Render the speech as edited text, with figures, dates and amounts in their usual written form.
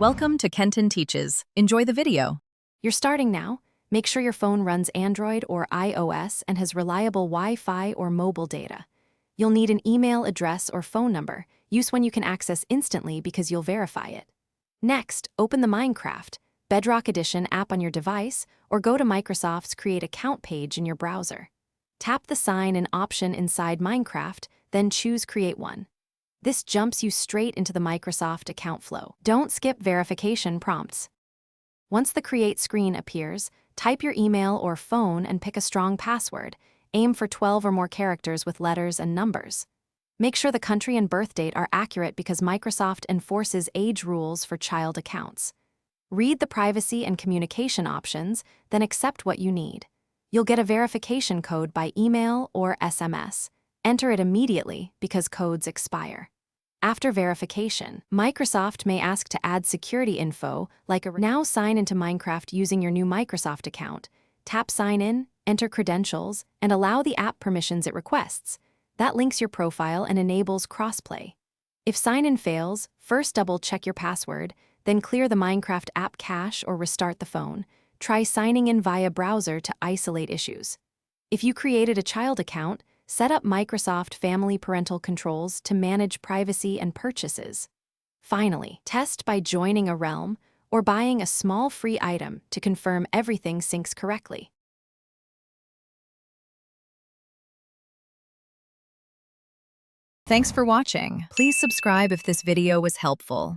Welcome to Kenton Teaches. Enjoy the video. You're starting now. Make sure your phone runs Android or iOS and has reliable Wi-Fi or mobile data. You'll need an email address or phone number. Use one you can access instantly because you'll verify it. Next, open the Minecraft Bedrock Edition app on your device or go to Microsoft's Create Account page in your browser. Tap the Sign In option inside Minecraft, then choose Create One. This jumps you straight into the Microsoft account flow. Don't skip verification prompts. Once the Create screen appears, type your email or phone and pick a strong password. Aim for 12 or more characters with letters and numbers. Make sure the country and birth date are accurate because Microsoft enforces age rules for child accounts. Read the privacy and communication options, then accept what you need. You'll get a verification code by email or SMS. Enter it immediately because codes expire. After verification, Microsoft may ask to add security info like now sign into Minecraft using your new Microsoft account. Tap Sign In, enter credentials, and allow the app permissions it requests. That links your profile and enables crossplay. If sign-in fails, first double-check your password, then clear the Minecraft app cache or restart the phone. Try signing in via browser to isolate issues. If you created a child account, set up Microsoft Family Parental Controls to manage privacy and purchases. Finally, test by joining a realm or buying a small free item to confirm everything syncs correctly. Thanks for watching. Please subscribe if this video was helpful.